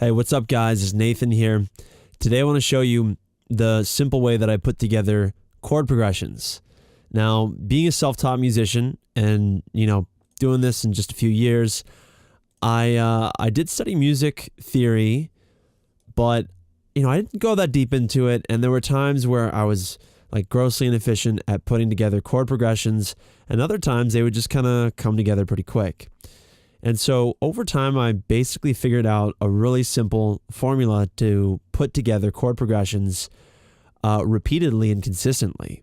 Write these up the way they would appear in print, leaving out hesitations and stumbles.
Hey, what's up guys? It's Nathan here. Today I want to show you the simple way that I put together chord progressions. Now, being a self-taught musician and, doing this in just a few years, I did study music theory, but, I didn't go that deep into it, and there were times where I was like grossly inefficient at putting together chord progressions, and other times they would just kind of come together pretty quick. And so over time, I basically figured out a really simple formula to put together chord progressions repeatedly and consistently.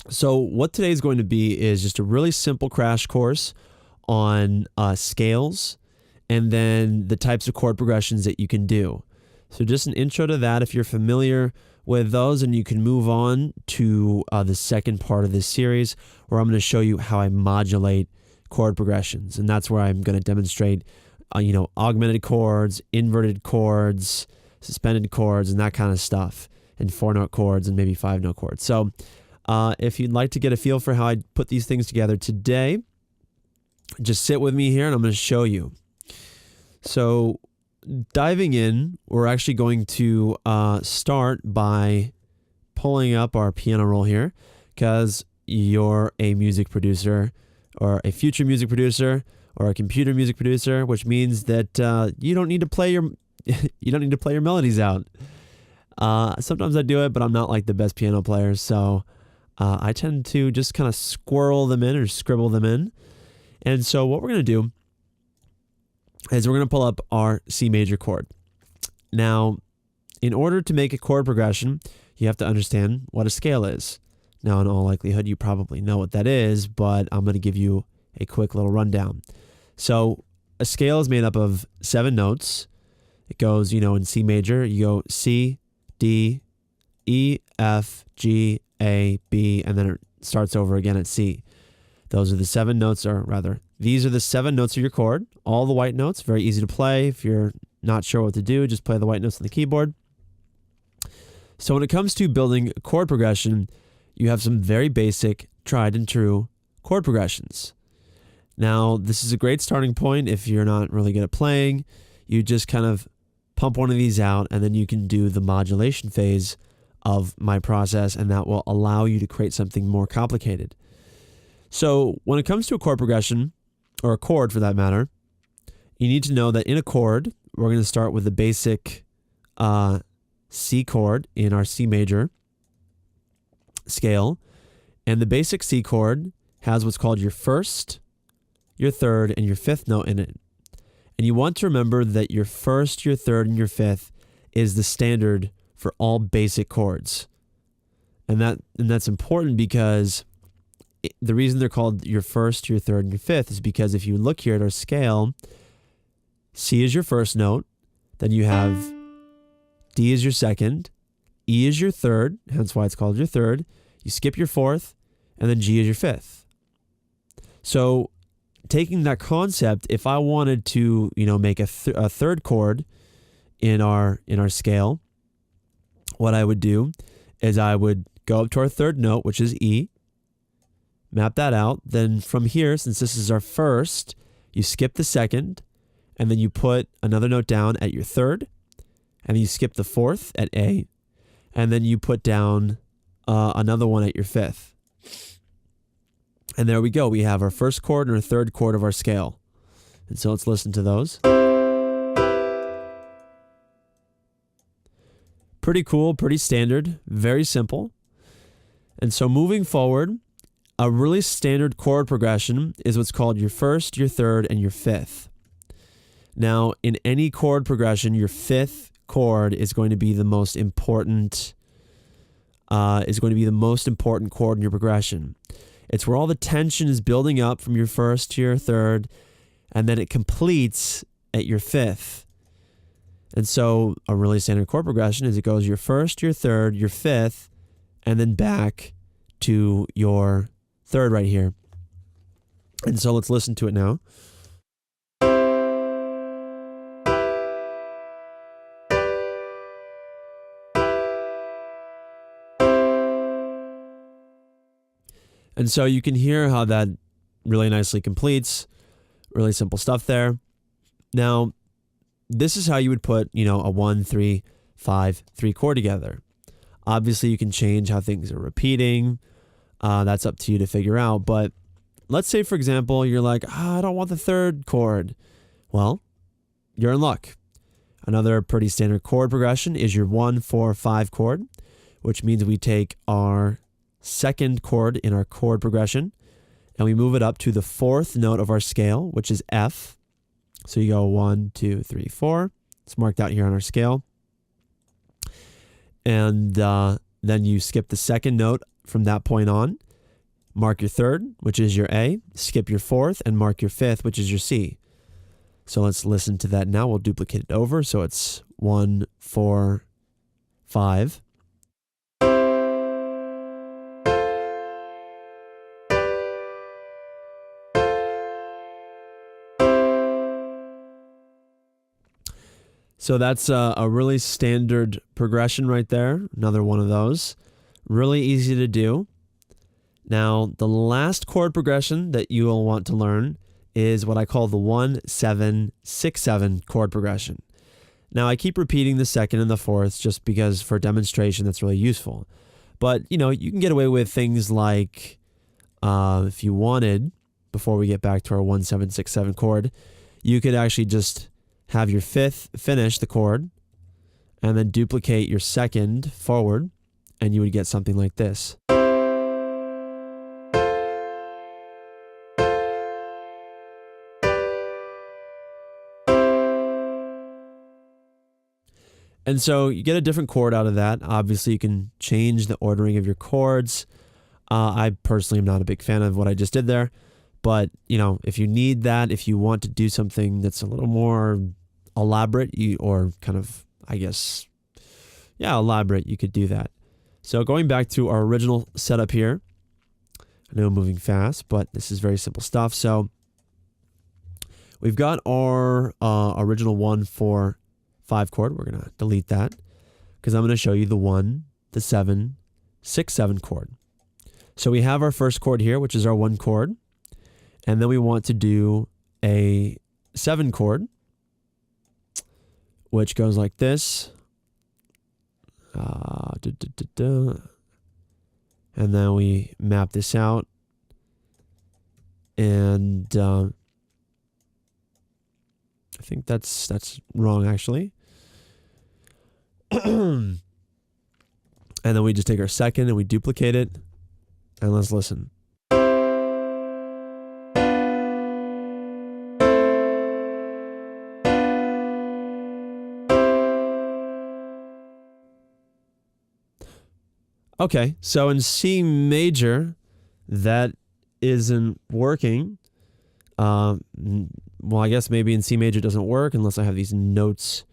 So what today is going to be is just a really simple crash course on scales and then the types of chord progressions that you can do. So just an intro to that if you're familiar with those, and you can move on to the second part of this series where I'm going to show you how I modulate chord progressions, and that's where I'm going to demonstrate augmented chords, inverted chords, suspended chords, and that kind of stuff, and 4-note chords and maybe 5-note chords. So if you'd like to get a feel for how I put these things together today, just sit with me here and I'm going to show you. So diving in, we're actually going to start by pulling up our piano roll here, because you're a music producer or a future music producer or a computer music producer, which means that you don't need to play your melodies out. Sometimes I do it, but I'm not like the best piano player, so I tend to just kind of squirrel them in or scribble them in. And so what we're going to do is we're going to pull up our C major chord. Now, in order to make a chord progression, you have to understand what a scale is. Now, in all likelihood, you probably know what that is, but I'm going to give you a quick little rundown. So a scale is made up of 7 notes. It goes, in C major, you go C, D, E, F, G, A, B, and then it starts over again at C. Those are the 7 notes, or rather, these are the 7 notes of your chord, all the white notes, very easy to play. If you're not sure what to do, just play the white notes on the keyboard. So when it comes to building a chord progression, you have some very basic, tried and true chord progressions. Now, this is a great starting point if you're not really good at playing. You just kind of pump one of these out, and then you can do the modulation phase of my process, and that will allow you to create something more complicated. So when it comes to a chord progression, or a chord for that matter, you need to know that in a chord, we're going to start with the basic C chord in our C major scale, and the basic C chord has what's called your first, your third, and your fifth note in it. And you want to remember that your first, your third, and your fifth is the standard for all basic chords. And that's important because the reason they're called your first, your third, and your fifth is because if you look here at our scale, C is your first note, then you have D is your second, E is your third, hence why it's called your third. You skip your fourth, and then G is your fifth. So taking that concept, if I wanted to, make a third chord in our scale, what I would do is I would go up to our third note, which is E, map that out. Then from here, since this is our first, you skip the second, and then you put another note down at your third, and then you skip the fourth at A, and then you put down another one at your fifth. And there we go. We have our first chord and our third chord of our scale. And so let's listen to those. Pretty cool, pretty standard, very simple. And so moving forward, a really standard chord progression is what's called your first, your third, and your fifth. Now, in any chord progression, your fifth chord is going to be the most important chord in your progression. It's where all the tension is building up from your first to your third, and then it completes at your fifth. And so a really standard chord progression is it goes your first, your third, your fifth, and then back to your third right here. And so let's listen to it now. And so you can hear how that really nicely completes. Really simple stuff there. Now, this is how you would put, a 1, 3, 5, 3 chord together. Obviously, you can change how things are repeating. That's up to you to figure out. But let's say, for example, you're like, I don't want the third chord. Well, you're in luck. Another pretty standard chord progression is your 1, 4, 5 chord, which means we take our second chord in our chord progression and we move it up to the fourth note of our scale, which is F. So you go 1, 2, 3, 4. It's marked out here on our scale. And then you skip the second note from that point on. Mark your third, which is your A. Skip your fourth and mark your fifth, which is your C. So let's listen to that now. We'll duplicate it over. So it's 1, 4, 5. So that's a really standard progression right there. Another one of those. Really easy to do. Now, the last chord progression that you will want to learn is what I call the 1, 7, 6, 7 chord progression. Now, I keep repeating the second and the fourth just because for demonstration that's really useful. But, you can get away with things like, if you wanted, before we get back to our 1, 7, 6, 7 chord, you could actually just have your fifth finish the chord and then duplicate your second forward, and you would get something like this. And so you get a different chord out of that. Obviously, you can change the ordering of your chords. I personally am not a big fan of what I just did there. But, if you need that, if you want to do something that's a little more elaborate, elaborate, you could do that. So going back to our original setup here, I know I'm moving fast, but this is very simple stuff. So we've got our original 1, 4, 5 chord. We're going to delete that because I'm going to show you the 1, the 7, 6, 7 chord. So we have our first chord here, which is our 1 chord. And then we want to do a 7 chord, which goes like this. And then we map this out. And I think that's wrong, actually. And then we just take our second and we duplicate it. And let's listen. Okay, so in C major, that isn't working. Well, I guess maybe in C major it doesn't work unless I have these notes.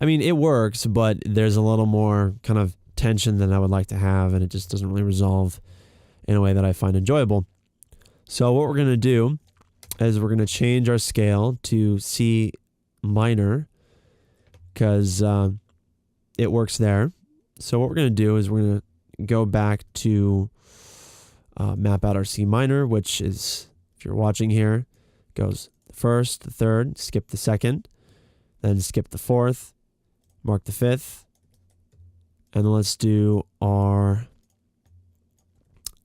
I mean, it works, but there's a little more kind of tension than I would like to have, and it just doesn't really resolve in a way that I find enjoyable. So what we're going to do is we're going to change our scale to C minor because it works there. So what we're going to do is we're going to go back to map out our C minor, which is, if you're watching here, goes the first, the third, skip the second, then skip the fourth, mark the fifth, and then let's do our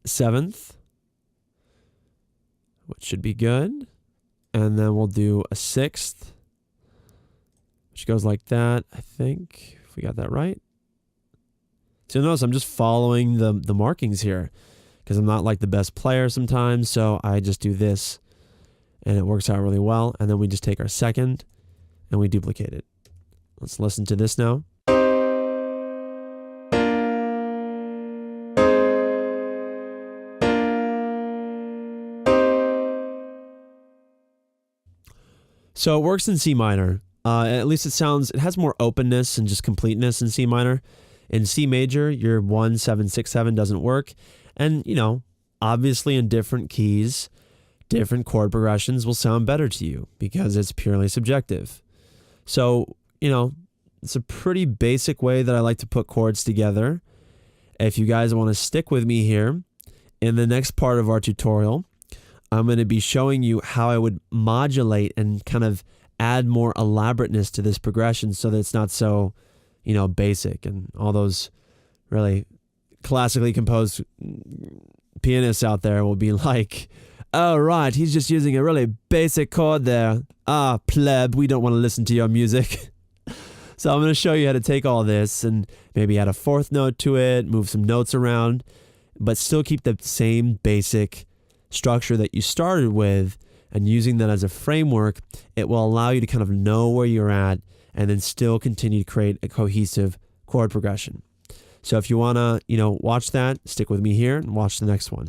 seventh, which should be good, and then we'll do a sixth, which goes like that, I think, if we got that right. So notice I'm just following the markings here because I'm not like the best player sometimes. So I just do this and it works out really well. And then we just take our second and we duplicate it. Let's listen to this now. So it works in C minor. At least it has more openness and just completeness in C minor. In C major, your 1, 7, 6, 7 doesn't work. And, obviously in different keys, different chord progressions will sound better to you because it's purely subjective. So, it's a pretty basic way that I like to put chords together. If you guys want to stick with me here, in the next part of our tutorial, I'm going to be showing you how I would modulate and kind of add more elaborateness to this progression so that it's not so, basic, and all those really classically composed pianists out there will be like, oh, right, he's just using a really basic chord there. Ah, pleb, we don't want to listen to your music. So I'm going to show you how to take all this and maybe add a fourth note to it, move some notes around, but still keep the same basic structure that you started with, and using that as a framework, it will allow you to kind of know where you're at and then still continue to create a cohesive chord progression. So if you want to, watch that, stick with me here and watch the next one.